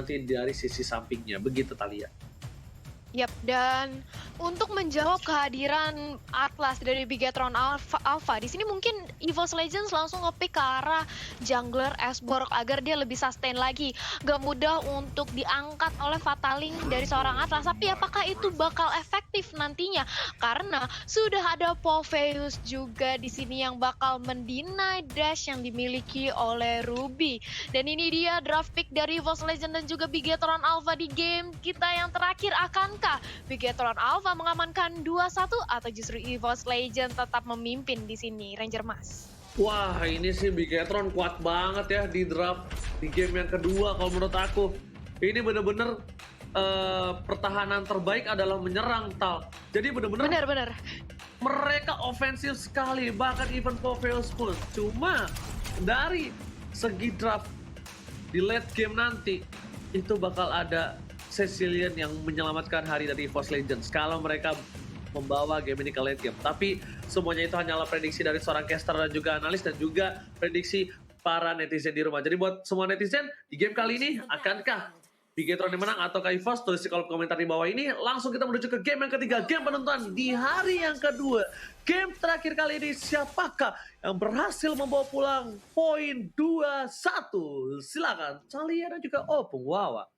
nanti dari sisi sampingnya. Begitu Thalia. Yap, dan untuk menjawab kehadiran Atlas dari Bigetron Alpha, di sini mungkin EVOS Legends langsung nge-pick ke arah jungler Esborg agar dia lebih sustain lagi. Gak mudah untuk diangkat oleh Fataling dari seorang Atlas, tapi apakah itu bakal efektif nantinya? Karena sudah ada Popheus juga di sini yang bakal mendinai dash yang dimiliki oleh Ruby. Dan ini dia draft pick dari EVOS Legends dan juga Bigetron Alpha di game kita yang terakhir. Akankah Bigetron Alpha mengamankan 2-1 atau justru EVOS Legends tetap memimpin di sini, Ranger Mas? Wah, ini sih Bigetron kuat banget ya di draft di game yang kedua kalau menurut aku. Ini bener-bener pertahanan terbaik adalah menyerang, Tal. Jadi bener-bener Benar. mereka ofensif sekali, bahkan even Popheus pun. Cuma dari segi draft di late game nanti itu bakal ada Cecilian yang menyelamatkan hari dari EVOS Legends kalau mereka membawa game ini ke late game. Tapi semuanya itu hanyalah prediksi dari seorang caster dan juga analis dan juga prediksi para netizen di rumah. Jadi buat semua netizen, di game kali ini akankah Bigetron yang menang atau EVOS? Tulis di kolom komentar di bawah ini. Langsung kita menuju ke game yang ketiga, game penentuan di hari yang kedua. Game terakhir kali ini, siapakah yang berhasil membawa pulang poin 2-1? Silakan Thalia dan juga Opung Wawa.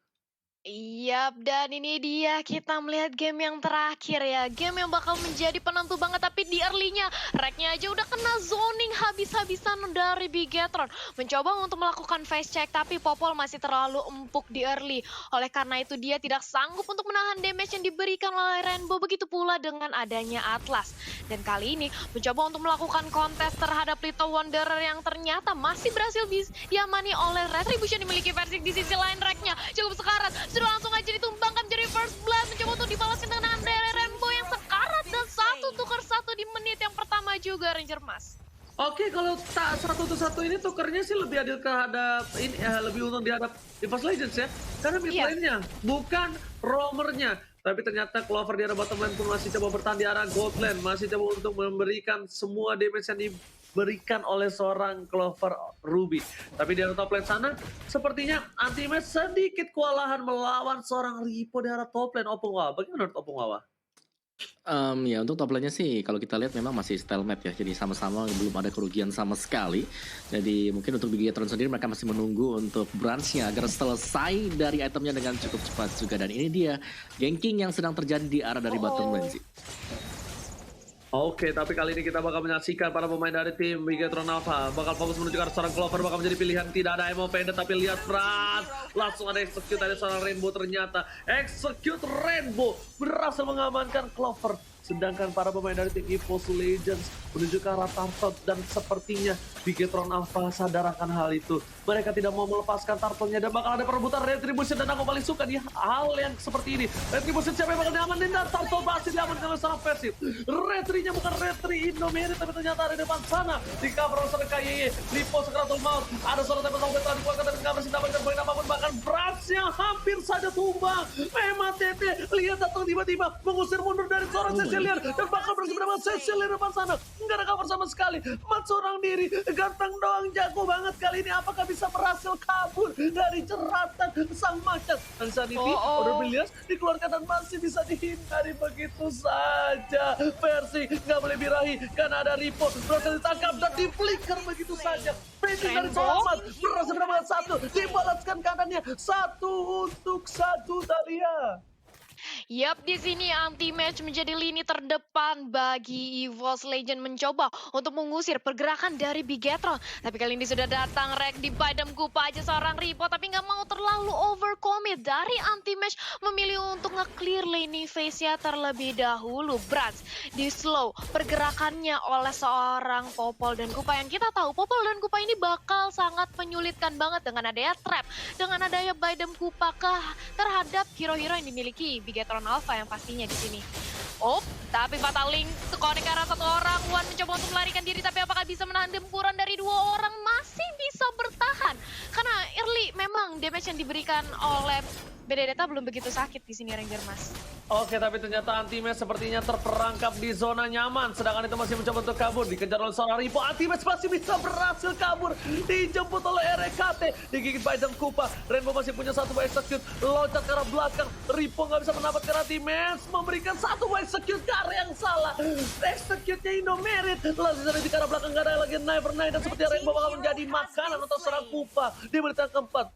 Yap, dan ini dia kita melihat game yang terakhir ya. Game yang bakal menjadi penentu banget, tapi di early-nya Rek-nya aja udah kena zoning habis-habisan dari Bigetron. Mencoba untuk melakukan face check, tapi Popol masih terlalu empuk di early. Oleh karena itu dia tidak sanggup untuk menahan damage yang diberikan oleh Rainbow. Begitu pula dengan adanya Atlas. Dan kali ini mencoba untuk melakukan kontes terhadap Little Wanderer yang ternyata masih berhasil diamani oleh Retribution dimiliki versi di sisi lain. Rek-nya cukup sekarat. Sudah langsung aja ditumbangkan jadi first blood, mencoba untuk dibalaskan dengan dari Rainbow yang sekarat dan tukar satu di menit yang pertama juga, Ranger Mas. Oke, kalau tak 1-1 ini tukernya sih lebih adil terhadap ini, lebih untung dihadap EVOS Legends ya. Karena mid lane-nya, bukan roamernya. Tapi ternyata Clover di arah bottom lane pun masih coba bertahan di arah gold lane, masih coba untuk memberikan semua damage yang diberikan oleh seorang Clover Ruby. Tapi di arah top lane sana, sepertinya Anti-Mage sedikit kewalahan melawan seorang Ripo di arah top lane. Opung Wawa, bagaimana menurut Opung Wawa? Ya untuk top lane-nya sih kalau kita lihat memang masih stalemate ya, jadi sama-sama belum ada kerugian sama sekali. Jadi mungkin untuk Bigetron sendiri mereka masih menunggu untuk branch-nya agar selesai dari itemnya dengan cukup cepat juga. Dan ini dia ganking yang sedang terjadi di arah dari bottom lane sih. Oke, tapi kali ini kita bakal menyaksikan para pemain dari tim Bigetron Alpha bakal fokus menuju ke arah seorang Clover, bakal menjadi pilihan. Tidak ada emo pendek, tapi lihat Fran langsung ada execute dari seorang Rainbow. Ternyata execute Rainbow berhasil mengamankan Clover. Sedangkan para pemain dari tim EVOS Legends menuju ke arah Turtle dan sepertinya Bigetron Alpha sadar akan hal itu. Mereka tidak mau melepaskan Turtle-nya dan bakal ada perebutan Retribution, dan aku paling suka di hal yang seperti ini. Retribution siapa yang bakal diamanin, dan Turtle pasti diamankan oleh seorang versi. Retri-nya bukan Retri Indomie, tapi ternyata ada di depan sana. Di cover oleh seorang KYY, Lipo Sekeratul Maut. Ada seorang tempat sampai telah dikeluarkan dari cover, tidak mendapatkan poin apapun. Bahkan Brats yang hampir saja tumbang. Memang Tete, lihat datang tiba-tiba mengusir mundur dari seorang Cecilian dan bakal bersama dengan Cecilian di depan sana. Nggak ada cover sama sekali. Mat seorang diri, ganteng doang, jago banget kali ini. Apakah bisa berhasil kabur dari jeratan sang macan? Dan saat ini Order Billions dikeluarkan dan masih bisa dihindari begitu saja. Versi nggak boleh birahi karena ada Ripo berhasil ditangkap dan di flicker begitu saja. Penting dari Selamat berhasil mendapatkan satu, dibalaskan kanannya 1-1 Thalia. Yap, di sini Anti-Mage menjadi lini terdepan bagi EVOS Legend mencoba untuk mengusir pergerakan dari Bigetron. Tapi kali ini sudah datang Rek di Bidem Kupa aja seorang Ripo, tapi nggak mau terlalu overcommit. Dari Anti-Mage memilih untuk nge-clear lane phase-nya terlebih dahulu. Brats di slow pergerakannya oleh seorang Popol dan Kupa, yang kita tahu Popol dan Kupa ini bakal sangat menyulitkan banget dengan adanya trap, dengan adanya Bidem Kupa terhadap hero-hero yang dimiliki Bigetron Alpha yang pastinya di sini. Tapi Fataling connect ke arah satu orang. Wan mencoba untuk melarikan diri, tapi apakah bisa menahan dempuran dari dua orang? Masih bisa bertahan. Karena early memang damage yang diberikan oleh Benedetta belum begitu sakit di sini, Ranger Mas. Oke, tapi ternyata Anti-Match sepertinya terperangkap di zona nyaman. Sedangkan itu masih mencoba untuk kabur. Dikejar oleh seorang Ripo. Anti-Match masih bisa berhasil kabur. Dijemput oleh RKT. Digigit by Idam Kupa. Rainbow masih punya satu buah execute. Loncat ke arah belakang. Ripo nggak bisa mendapatkan Anti-Match. Memberikan satu buah execute ke arah yang salah. Execute-nya Indomerit. Lalu di arah belakang nggak ada lagi Never Night. Dan sepertinya Rainbow bakal menjadi makanan untuk seorang Kupa. Di menit yang keempat.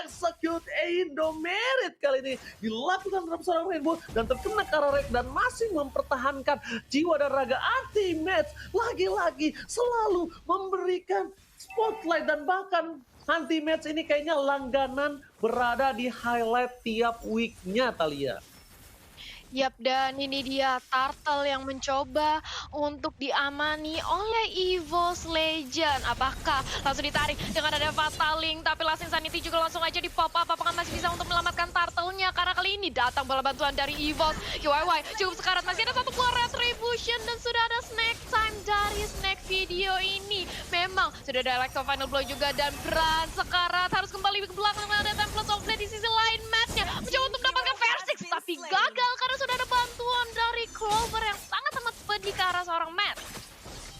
Execute Indomerit kali ini dilakukan terhadap seorang Rainbow. Dan terkena Kararek dan masih mempertahankan jiwa dan raga Anti-Match. Lagi-lagi selalu memberikan spotlight dan bahkan Anti-Match ini kayaknya langganan berada di highlight tiap week-nya, Thalia. Yap, dan ini dia Turtle yang mencoba untuk diamani oleh EVOS Legend. Apakah langsung ditarik dengan ada Fataling, tapi Last Insanity juga langsung aja di pop up. Apakah masih bisa untuk menyelamatkan Turtle-nya? Karena kali ini datang bola bantuan dari EVOS. KYY cukup sekarat, masih ada satu keluar Retribution dan sudah ada snack time dari snack video ini. Memang sudah ada Electro Final Blow juga dan Bran sekarat harus kembali ke belakang. Ada Template of Blade di sisi lain. Match-nya mencoba untuk mendapatkan Versix tapi gagal karena sudah ada bantuan dari Clover yang sangat-sangat pedih ke arah seorang Matt.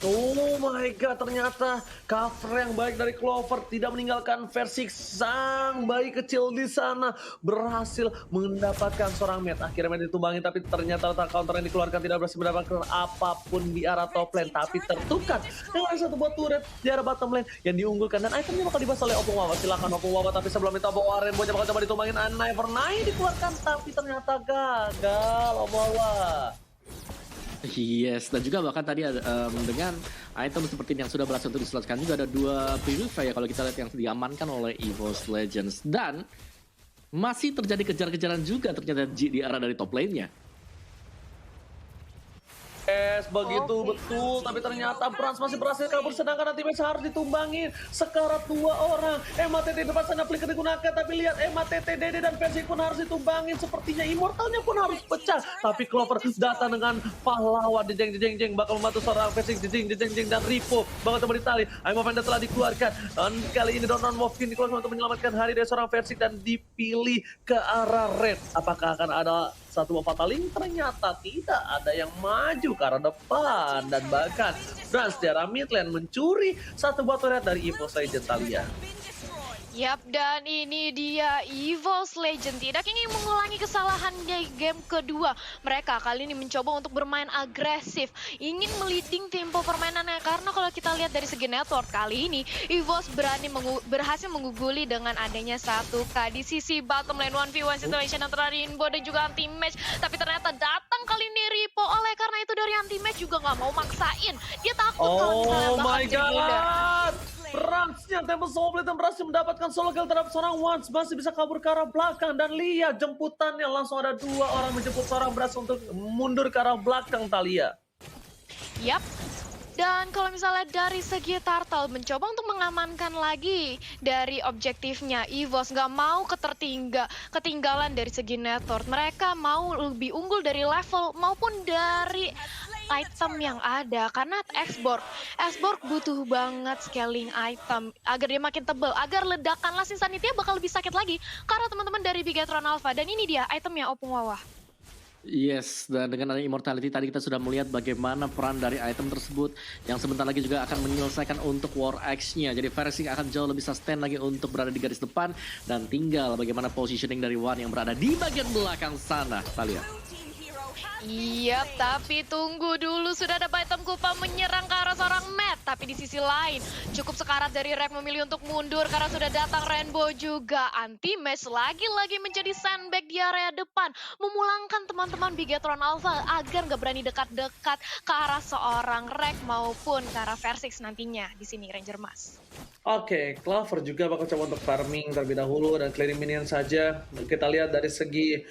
Oh my god, ternyata cover yang baik dari Clover tidak meninggalkan Versix. Sang bayi kecil di sana berhasil mendapatkan seorang Matt. Akhirnya Matt ditumbangin, tapi ternyata letak counter yang dikeluarkan tidak berhasil mendapatkan apapun di arah top lane. Tapi tertukar dengan satu buah turret di arah bottom lane yang diunggulkan. Dan itemnya bakal dibahas oleh Opung Wawa. Silahkan Opung Wawa, tapi sebelum itu Opung Wawa Rainbow bakal coba ditumbangin. Never Night dikeluarkan, tapi ternyata gagal Opung Wawa. Yes, dan juga bahkan tadi dengan item seperti ini yang sudah berhasil untuk diselesaikan juga ada dua Purify ya kalau kita lihat yang diamankan oleh EVOS Legends. Dan masih terjadi kejar-kejaran juga ternyata di arah dari top lane-nya. Begitu betul, tapi ternyata Brans masih berhasil kabur, sedangkan Anti-Match harus ditumbangin. Sekarat dua orang. MATT depan sana flicker digunakan, tapi lihat MATT, Dede dan Versix pun harus ditumbangin. Sepertinya Immortalnya pun harus pecah. Tapi Clover datang dengan pahlawan jeng bakal membantu seorang Versix jeng dan Ripo bakal coba ditali. Aimo Panda telah dikeluarkan. Dan kali ini Donon Wolfkin dikeluarkan untuk menyelamatkan hari dari seorang Versix dan dipilih ke arah red. Apakah akan ada satu Fataling? Ternyata tidak ada yang maju ke arah depan. Dan bahkan Brans di arah mid lane mencuri satu buah turret dari EVOS Legend, Thalia. Yap, dan ini dia EVOS Legend tidak ingin mengulangi kesalahan di game kedua. Mereka kali ini mencoba untuk bermain agresif, ingin meliding tempo permainannya. Karena kalau kita lihat dari segi network kali ini, EVOS berhasil mengguguli dengan adanya 1K di sisi bottom lane 1v1 situation antara Rainbow dan juga Anti-Match. Tapi ternyata datang kali ini Ripo, oleh karena itu dari Anti-Match juga nggak mau maksain. Dia takut kalau misalnya bakal jadi bunda. Bransnya Temple Soul Blade berhasil mendapatkan solo kill terhadap seorang Once. Masih bisa kabur ke arah belakang. Dan lihat jemputannya langsung ada dua orang menjemput seorang Brans untuk mundur ke arah belakang, Thalia. Yap. Dan kalau misalnya dari segi Turtle mencoba untuk mengamankan lagi dari objektifnya, EVOS nggak mau ketinggalan dari segi network. Mereka mau lebih unggul dari level maupun dari item yang ada, karena Xborg butuh banget scaling item agar dia makin tebal, agar ledakan Last Insanity bakal lebih sakit lagi karena teman-teman dari Bigetron Alpha. Dan ini dia itemnya Opung Wawa. Yes, dan dengan adanya Immortality tadi kita sudah melihat bagaimana peran dari item tersebut yang sebentar lagi juga akan menyelesaikan untuk War X-nya. Jadi Versix akan jauh lebih sustain lagi untuk berada di garis depan dan tinggal bagaimana positioning dari Wan yang berada di bagian belakang sana. Kita lihat. Iya, tapi tunggu dulu, sudah ada item Kupa menyerang ke arah seorang Matt. Tapi di sisi lain, cukup sekarat dari Rek memilih untuk mundur karena sudah datang Rainbow juga. Anti-Match lagi-lagi menjadi sandbag di area depan, memulangkan teman-teman Bigetron Alpha agar nggak berani dekat-dekat ke arah seorang Rek maupun ke arah Versix nantinya di sini Ranger Mas. Oke, Clover juga bakal coba untuk farming terlebih dahulu dan clearing minion saja. Kita lihat dari segi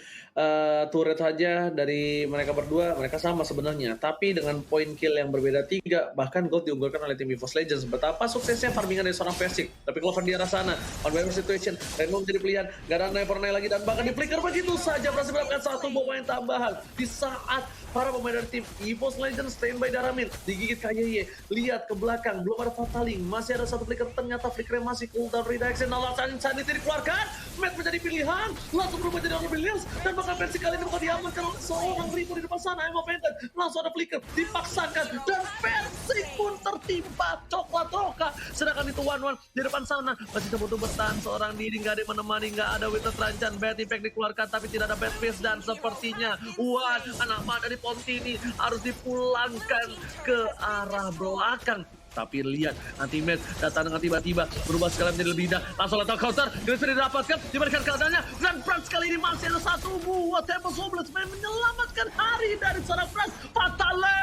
turret saja dari mereka berdua, mereka sama sebenarnya. Tapi dengan poin kill yang berbeda 3, bahkan gold diunggulkan oleh tim EVOS Legends. Betapa suksesnya farmingan dari seorang Versix. Tapi Clover di arah sana, on by situation, Rainbow menjadi pilihan. Gak ada Never Night lagi dan bahkan di flicker begitu saja berhasil mendapatkan satu pemain tambahan. Di saat para pemain dari tim EVOS Legends standby Daramin, digigit KYY. Lihat ke belakang, belum ada Fataling, masih ada satu flicker Flicker, ternyata Flicker masih cooldown redaction. Alasan Insanity dikeluarkan, Matt menjadi pilihan, langsung berubah jadi Orb Williams, dan bahkan versi kali ini bakal diamankan oleh seorang Rico di depan sana. Emo Pendant, langsung ada Flicker, dipaksakan, dan versi pun tertimpa Coklat Roka. Sedangkan itu One di depan sana, masih butuh bertahan seorang diri, nggak ada yang menemani, nggak ada Witness Rancan. Bad Impact dikeluarkan, tapi tidak ada Bad Fist, dan sepertinya One, anak mana dari Pontini, harus dipulangkan ke arah belakang. Tapi lihat, Anti-Match datang dengan tiba-tiba, berubah sekali menjadi lebih indah. Langsung letak counter, ini sudah didapatkan, diberikan keadaannya. Dan Franz kali ini masih ada satu buah Tempo Sobles menyelamatkan hari dari seorang Franz. Fatale!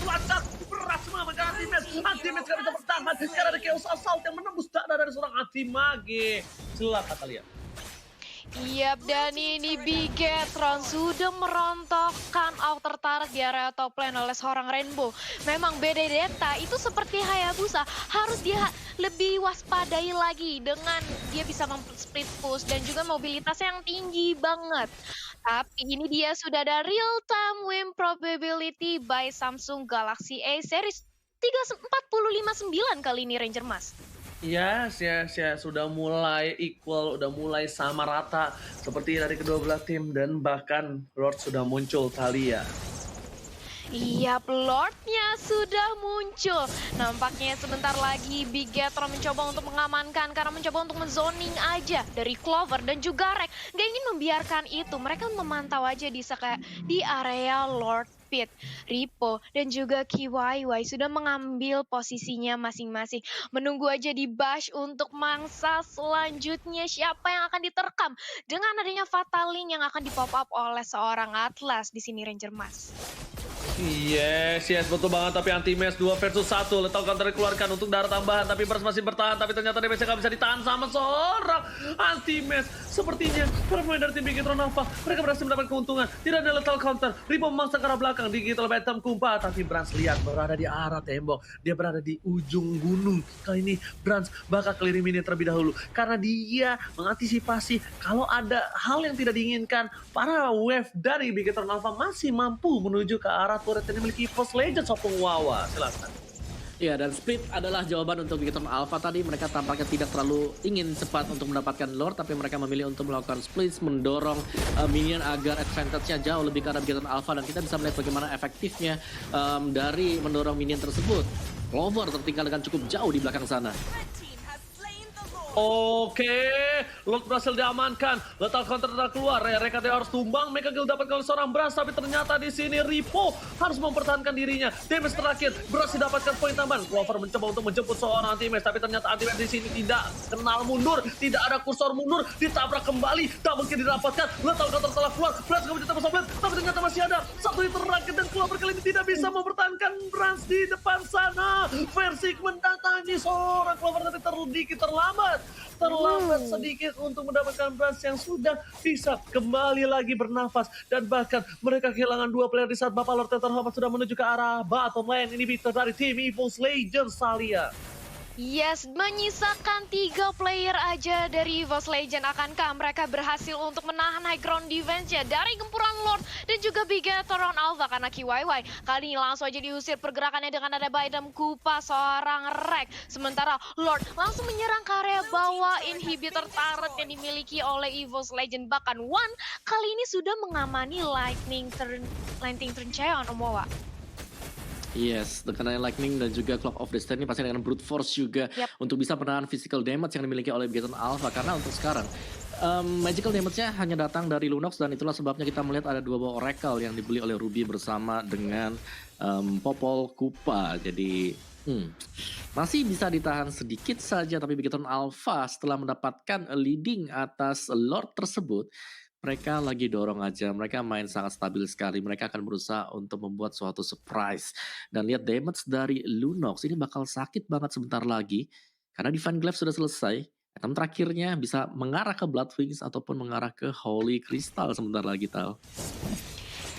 Wacak! Beras mengamankan Anti-Match. Anti-Match gak bisa bertahan, karena ada Chaos Assault yang menembus dada dari seorang Anti-Mage. Celak kata lihat. Yap, dan ini Bigetron sudah merontokkan outer turret di area top lane oleh seorang Rainbow. Memang Benedetta itu seperti Hayabusa, harus dia lebih waspadai lagi dengan dia bisa split push dan juga mobilitasnya yang tinggi banget. Tapi ini dia sudah ada real time win probability by Samsung Galaxy A series 3459 kali ini Ranger Mas. Yes, sudah mulai equal, udah mulai sama rata seperti dari kedua belah tim, dan bahkan Lord sudah muncul Thalia. Iya, Lordnya sudah muncul. Nampaknya sebentar lagi Bigetron mencoba untuk mengamankan karena mencoba untuk menzoning aja dari Clover dan juga Rek. Gak ingin membiarkan itu, mereka memantau aja di area Lord Pit. Ripo dan juga KYY sudah mengambil posisinya masing-masing. Menunggu aja di bash untuk mangsa selanjutnya siapa yang akan diterkam dengan adanya Fatal Link yang akan dipop up oleh seorang Atlas di sini Ranger Mas. Yes, betul banget. Tapi Anti-Match 2 versus 1. Lethal counter dikeluarkan untuk darah tambahan. Tapi Burst masih bertahan. Tapi ternyata damage-nya gak bisa ditahan sama seorang Anti-Match. Sepertinya para pemain dari tim Bigetron Alpha, mereka berhasil mendapat keuntungan. Tidak ada lethal counter. Ripo memaksa ke arah belakang. Digital Batom Kumpa. Tapi Brans lihat berada di arah tembok. Dia berada di ujung gunung. Kali ini Brans bakal clear minion terlebih dahulu. Karena dia mengantisipasi kalau ada hal yang tidak diinginkan. Para wave dari Bigetron Alpha masih mampu menuju ke arah turret yang dimiliki EVOS Legends Opung Wawa. Silakan. Ya, dan split adalah jawaban untuk Bigetron Alpha tadi. Mereka tampaknya tidak terlalu ingin cepat untuk mendapatkan Lord, tapi mereka memilih untuk melakukan split, mendorong minion agar advantage-nya jauh lebih ke arah Bigetron Alpha. Dan kita bisa melihat bagaimana efektifnya dari mendorong minion tersebut. Clover tertinggal dengan cukup jauh di belakang sana. Oke, Lord berhasil diamankan. Lethal counter telah keluar. Reka harus tumbang. Mega Kill dapat oleh seorang Brans, tapi ternyata di sini Ripo harus mempertahankan dirinya. Damage terakhir berhasil dapatkan poin tambahan. Clover mencoba untuk menjemput seorang Anti-Match, tapi ternyata Anti-Match di sini tidak kenal mundur, tidak ada kursor mundur, ditabrak kembali. Tak mungkin didapatkan. Lethal counter telah keluar. Brans gak bisa tembus, tapi ternyata masih ada satu hit terakhir, dan Clover kali ini tidak bisa mempertahankan Brans di depan sana. Versik mendatangi seorang Clover, tapi terlambat sedikit untuk mendapatkan Brans yang sudah bisa kembali lagi bernafas, dan bahkan mereka kehilangan dua player di saat Bapak Lord Tetherhopper sudah menuju ke arah bottom lane. Ini victor dari tim EVOS Legends Thalia. Yes, menyisakan 3 player aja dari EVOS Legend. Akankah mereka berhasil untuk menahan high ground defense-nya dari gempuran Lord dan juga Bigetron Alpha? Karena KYY kali ini langsung aja diusir pergerakannya dengan ada Baidam Kupa seorang Rek. Sementara Lord langsung menyerang ke area bawah inhibitor turret yang dimiliki oleh EVOS Legend. Bahkan One kali ini sudah mengamani Lightning Turn Cheon Omowa. Yes, dengan Lightning dan juga Clock of Destiny pasti dengan brute force juga untuk bisa menahan physical damage yang dimiliki oleh Bigetron Alpha. Karena untuk sekarang magical damage-nya hanya datang dari Lunox, dan itulah sebabnya kita melihat ada 2 buah Oracle yang dibeli oleh Ruby bersama dengan Popol Kupa. Jadi masih bisa ditahan sedikit saja, tapi Bigetron Alpha setelah mendapatkan leading atas Lord tersebut, mereka lagi dorong aja, mereka main sangat stabil sekali. Mereka akan berusaha untuk membuat suatu surprise. Dan lihat damage dari Lunox, ini bakal sakit banget sebentar lagi. Karena Divine Glaive sudah selesai. Item terakhirnya bisa mengarah ke Blood Wings ataupun mengarah ke Holy Crystal sebentar lagi, Tal.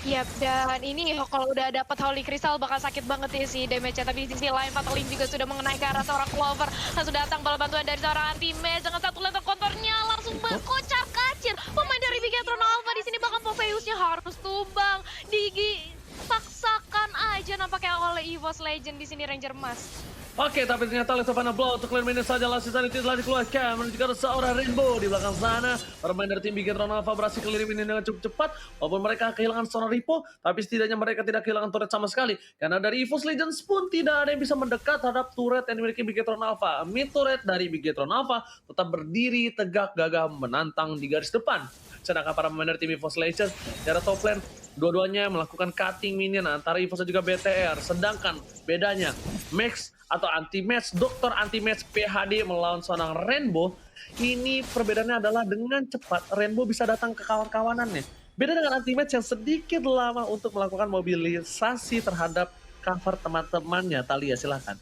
Yap, dan ini kalau udah dapat Holy Crystal bakal sakit banget ya sih damage-nya. Tapi di sisi lain Fatal Link juga sudah mengenai ke arah seorang Clover. Langsung datang bala bantuan dari seorang Anti-Match dengan satu letter counternya langsung berkocar kacir. Pemain dari Bigetron Alpha di sini bahkan Popeyus-nya harus tumbang. Digi paksakan aja nampaknya oleh EVOS Legend di sini Ranger Mas. Oke, tapi ternyata Lestofana Blow untuk clear minute saja lah sisa telah dikeluarkan menuju ke seorang Rainbow di belakang sana. Permain dari tim Bigetron Alpha berhasil clear minute dengan cukup cepat. Walaupun mereka kehilangan seorang Ripo, tapi setidaknya mereka tidak kehilangan turret sama sekali. Karena dari EVOS Legends pun tidak ada yang bisa mendekat terhadap turret yang dimiliki Bigetron Alpha. Mid turret dari Bigetron Alpha tetap berdiri tegak gagah menantang di garis depan. Sedangkan para pemain dari tim EVOS Legends dari top lane dua-duanya melakukan cutting minion antara EVOS dan juga BTR. Sedangkan bedanya Max atau anti-match, dokter anti-match PHD melawan seorang Rainbow, ini perbedaannya adalah dengan cepat Rainbow bisa datang ke kawan-kawanannya. Beda dengan anti-match yang sedikit lama untuk melakukan mobilisasi terhadap cover teman-temannya. Talia, silahkan.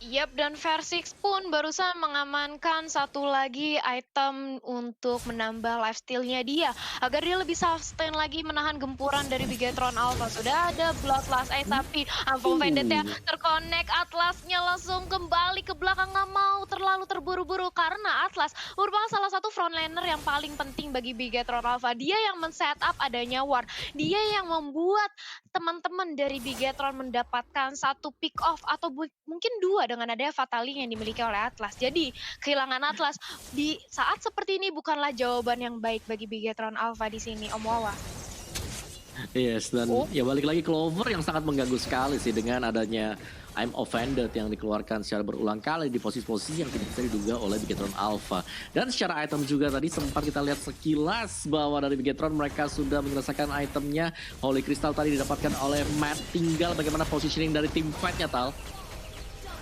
Yap, dan Versix pun barusan mengamankan satu lagi item untuk menambah lifesteal-nya dia. Agar dia lebih sustain lagi menahan gempuran dari Bigetron Alpha. Sudah ada Bloodlust Ace, tapi Unfold Vendetta terkonek. Atlasnya langsung kembali ke belakang. Nggak mau terlalu terburu-buru karena Atlas merupakan salah satu frontliner yang paling penting bagi Bigetron Alpha. Dia yang men-setup adanya ward. Dia yang membuat teman-teman dari Bigetron mendapatkan satu pick off atau mungkin dua dengan adanya Fatali yang dimiliki oleh Atlas. Jadi kehilangan Atlas di saat seperti ini bukanlah jawaban yang baik bagi Bigetron Alpha di sini, Om Wawa. Yes, dan ya balik lagi Clover yang sangat mengganggu sekali sih dengan adanya I'm Offended yang dikeluarkan secara berulang kali di posisi-posisi yang tidak bisa diduga oleh Bigetron Alpha. Dan secara item juga tadi sempat kita lihat sekilas bahwa dari Bigetron mereka sudah menyelesaikan itemnya. Holy Crystal tadi didapatkan oleh Matt. Tinggal bagaimana positioning dari tim fight-nya, Tal.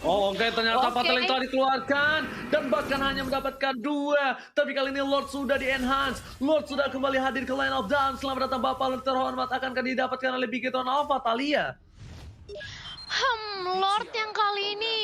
Oh, oke, ternyata Fatal telah dikeluarkan dan bahkan hanya mendapatkan 2. Tapi kali ini Lord sudah di-enhance. Lord sudah kembali hadir ke line of down. Selamat datang Bapak terhormat, akankah didapatkan oleh Bigetron Alpha, Talia? Lord yang kali ini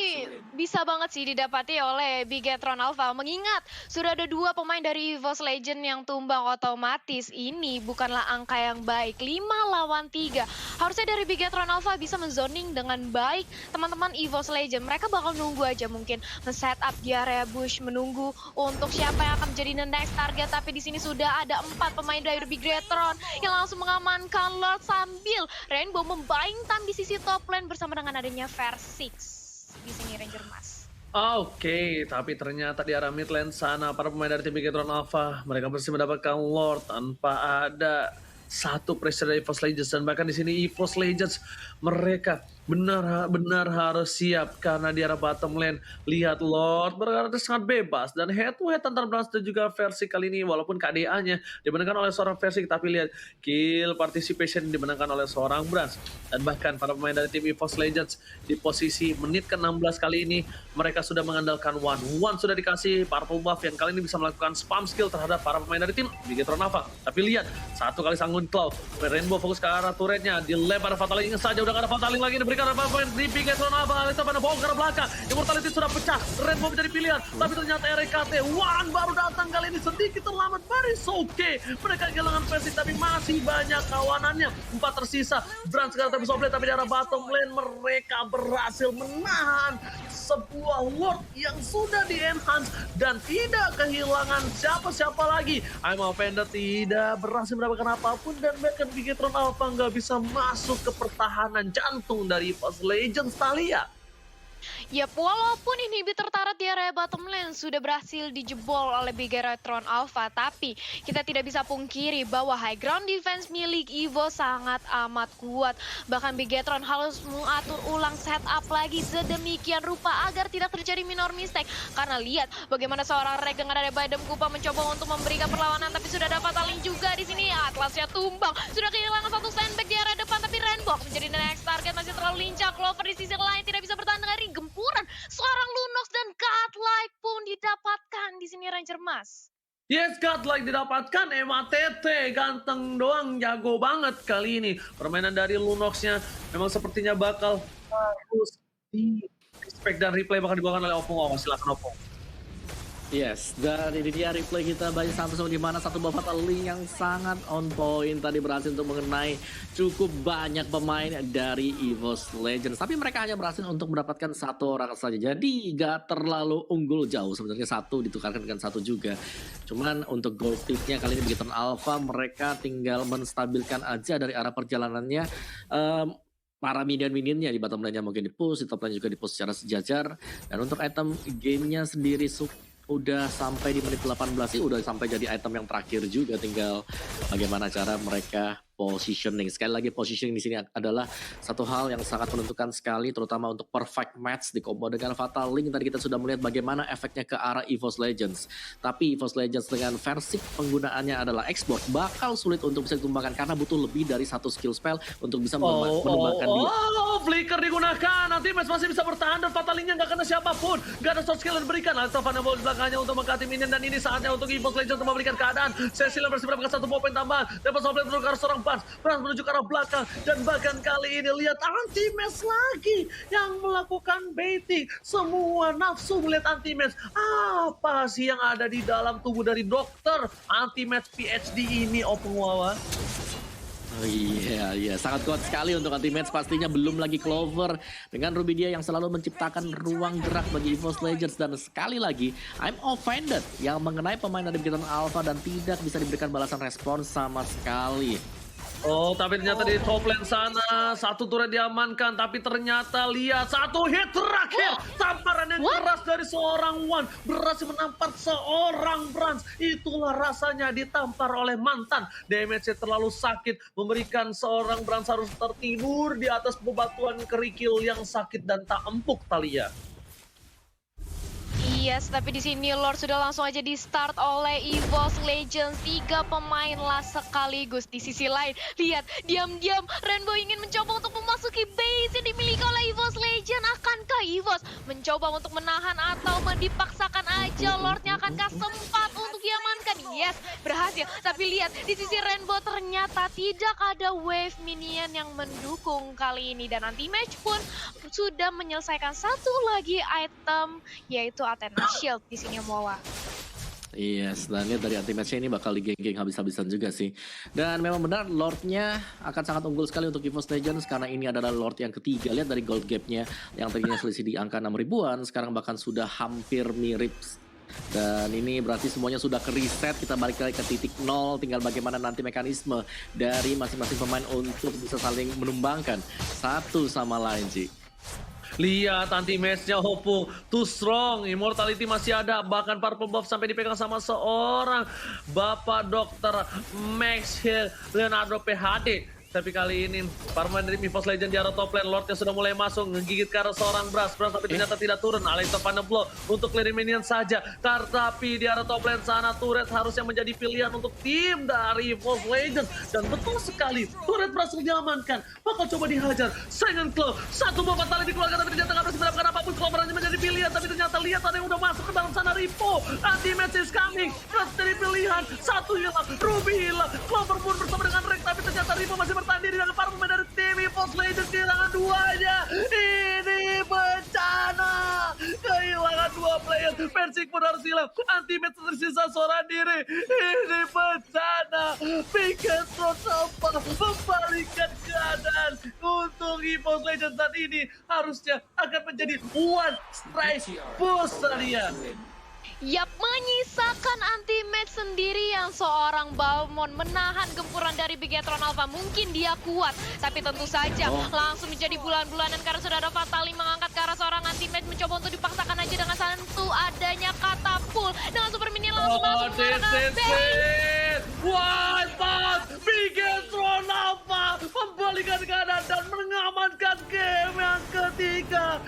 bisa banget sih didapati oleh Bigetron Alpha. Mengingat sudah ada 2 pemain dari EVOS Legend yang tumbang otomatis. Ini bukanlah angka yang baik. 5 lawan 3. Harusnya dari Bigetron Alpha bisa menzoning dengan baik teman-teman EVOS Legend. Mereka bakal nunggu aja mungkin men-setup di area bush, menunggu untuk siapa yang akan menjadi the next target. Tapi di sini sudah ada 4 pemain dari Bigetron yang langsung mengamankan Lord sambil Rainbow membayang time di sisi top lane bersama dengan adanya Versix di sini Ranger Mas. Oke, tapi ternyata di arah mid lane sana para pemain dari tim Bigetron Alpha mereka berhasil mendapatkan Lord tanpa ada satu pressure dari EVOS Legends. Dan bahkan di sini EVOS Legends mereka benar-benar harus siap karena di arah bottom lane lihat Lord berada sangat bebas dan head to head antara Brans dan juga Versi kali ini walaupun KDA-nya dimenangkan oleh seorang Versi, tapi lihat kill participation dimenangkan oleh seorang Brans. Dan bahkan para pemain dari tim EVOS Legends di posisi menit ke-16 kali ini mereka sudah mengandalkan One sudah dikasih purple buff yang kali ini bisa melakukan spam skill terhadap para pemain dari tim Bigetron Alpha. Tapi lihat satu kali sanggun Cloud, Rainbow fokus ke arah turretnya, dilempar Fataling saja udah gak ada Fataling lagi diberikan oleh pemain di Bigetron Alpha. Alisa pada bawah ke arah belakang, Immortality sudah pecah, Rainbow menjadi pilihan, tapi ternyata RKT One baru datang kali ini sedikit terlambat. Baris oke, mereka kehilangan Versi tapi masih banyak kawanannya, 4 tersisa. Brand sekarang tapi Soblade, tapi di arah bottom lane mereka berhasil menahan sebuah Lord yang sudah di-enhance dan tidak kehilangan siapa-siapa lagi. I'm Offended tidak berhasil mendapatkan apapun dan bahkan Bigetron Alpha nggak bisa masuk ke pertahanan jantung dari EVOS Legends, Talia. Yap, walaupun inhibitor turret di area bottom lane sudah berhasil dijebol oleh Bigetron Alpha, tapi kita tidak bisa pungkiri bahwa high ground defense milik Evo sangat amat kuat. Bahkan Bigetron harus mengatur ulang setup lagi sedemikian rupa agar tidak terjadi minor mistake. Karena lihat bagaimana seorang Rek dengan ada Badem Kupa mencoba untuk memberikan perlawanan, tapi sudah dapat taling juga di sini. Atlasnya tumbang, sudah kehilangan satu sandbag di area depan, tapi Rainbow menjadi the next target, masih terlalu lincah. Clover di sisi lain tidak bisa bertahan dengan gempuran seorang Lunox dan Godlike pun didapatkan di sini Ranger Mas. Yes, Godlike didapatkan. MATT ganteng doang, jago banget kali ini. Permainan dari Lunox-nya memang sepertinya bakal harus di respect dan replay bakal dibawakan oleh Opung. Oh, silakan Opung. Yes, dan ini dia replay kita banyak sampai di mana satu bapak link yang sangat on point tadi berhasil untuk mengenai cukup banyak pemain dari EVOS Legends. Tapi mereka hanya berhasil untuk mendapatkan satu orang saja. Jadi gak terlalu unggul jauh sebenarnya, satu ditukarkan dengan satu juga. Cuman untuk gold tip-nya kali ini Bigetron Alpha mereka tinggal menstabilkan aja dari arah perjalanannya. para minion-minionnya di bottom lane-nya mungkin di-push, di top lane juga di-push secara sejajar. Dan untuk item gamenya sendiri udah sampai di menit 18 sih, udah sampai jadi item yang terakhir juga, tinggal bagaimana cara mereka positioning. Sekali lagi positioning di sini adalah satu hal yang sangat menentukan sekali, terutama untuk perfect match di combo dengan Fatal Link. Tadi kita sudah melihat bagaimana efeknya ke arah EVOS Legends. Tapi EVOS Legends dengan versi penggunaannya adalah export bakal sulit untuk bisa ditumbangkan karena butuh lebih dari satu skill spell untuk bisa menumbangkan dia. Flicker digunakan, nanti Mes masih bisa bertahan dan Fatal Link-nya nggak kena siapapun. Nggak ada short skill yang diberikan. Altovana Ball di belakangnya untuk mengkati minion dan ini saatnya untuk EVOS Legends untuk memberikan keadaan. Cecil bersih mendapatkan satu poin tambahan. Dapat soft lane menuju ke arah seorang Brans menuju ke arah belakang. Dan bahkan kali ini lihat anti-match lagi yang melakukan baiting. Semua nafsu melihat anti-match. Apa sih yang ada di dalam tubuh dari dokter anti-match PhD ini, Opung Wawa? Oh iya, sangat kuat sekali untuk anti-match, pastinya belum lagi Clover dengan Rubidia yang selalu menciptakan ruang gerak bagi EVOS Legends. Dan sekali lagi, I'm offended yang mengenai pemain dari Bigetron Alpha dan tidak bisa diberikan balasan respons sama sekali. Oh, tapi ternyata di top lane sana satu turret diamankan, tapi ternyata lihat satu hit terakhir, tamparan yang keras dari seorang Wan berhasil menampar seorang Brans. Itulah rasanya ditampar oleh mantan. Damage-nya terlalu sakit, memberikan seorang Brans harus tertidur di atas bebatuan kerikil yang sakit dan tak empuk, Talia. Yes, tapi di sini Lord sudah langsung aja di start oleh EVOS Legends. 3 pemain lah sekaligus. Di sisi lain, lihat diam-diam Rainbow ingin mencoba untuk memasuki base yang dimiliki oleh EVOS Legends. Akankah EVOS mencoba untuk menahan atau dipaksakan aja Lordnya? Akankah sempat untuk diamankan? Yes, berhasil. Tapi lihat di sisi Rainbow ternyata tidak ada wave minion yang mendukung kali ini. Dan anti-match pun sudah menyelesaikan satu lagi item, yaitu Athena Shield di sini Moa. Yes, dan lihat dari anti-match-nya ini bakal digeng-geng habis-habisan juga sih. Dan memang benar Lord-nya akan sangat unggul sekali untuk EVOS Legends karena ini adalah Lord yang ketiga. Lihat dari gold gap-nya yang tadinya selisih di angka 6 ribuan, sekarang bahkan sudah hampir mirip. Dan ini berarti semuanya sudah ke-reset, kita balik lagi ke titik nol, tinggal bagaimana nanti mekanisme dari masing-masing pemain untuk bisa saling menumbangkan satu sama lain sih. Lihat anti-match-nya Hopu, too strong, immortality masih ada, bahkan purple buff sampai dipegang sama seorang Bapak Dokter Max Hill Leonardo PhD. Tapi kali ini pemain dari EVOS Legends di arah top lane, Lordnya sudah mulai masuk, ngegigit ke arah seorang Brans tapi ternyata tidak turun. Altovana Blow untuk clearing minion saja. Tapi di arah top lane sana turret harusnya menjadi pilihan untuk tim dari EVOS Legends. Dan betul sekali, turret berhasil diamankan. Bakal coba dihajar. Silent Claw, satu buah fatal dikeluarkan tapi ternyata nggak berhasil mendapatkan apapun. Clover hanya menjadi pilihan, tapi ternyata lihat ada yang udah masuk ke dalam sana. Ripo, anti-match is coming. Brans jadi pilihan, satu hilang, Ruby hilang. Clover pun bersama dengan Rex, tapi ternyata Ripo masih bertahan diri dengan para pemain dari tim EVOS Legends. Kehilangan duanya. Ini bencana. Kehilangan 2 player. Persik pun harus hilang. Anti-match tersisa seorang diri. Ini bencana. Bigetron Alpha membalikkan keadaan untuk EVOS Legends saat ini. Harusnya akan menjadi one strike push Talia. Yap, menyisakan anti-match sendirian. Seorang Balmond menahan gempuran dari Bigetron Alpha. Mungkin dia kuat, tapi tentu saja langsung menjadi bulan-bulanan karena sudah ada Fatali mengangkat ke arah seorang anti-match, mencoba untuk dipaksakan aja dengan satu adanya katapult. Dengan super mini langsung masuk ke arah base. White Pass, Bigetron Alpha membalikan keadaan dan mengamankan game yang ketiga.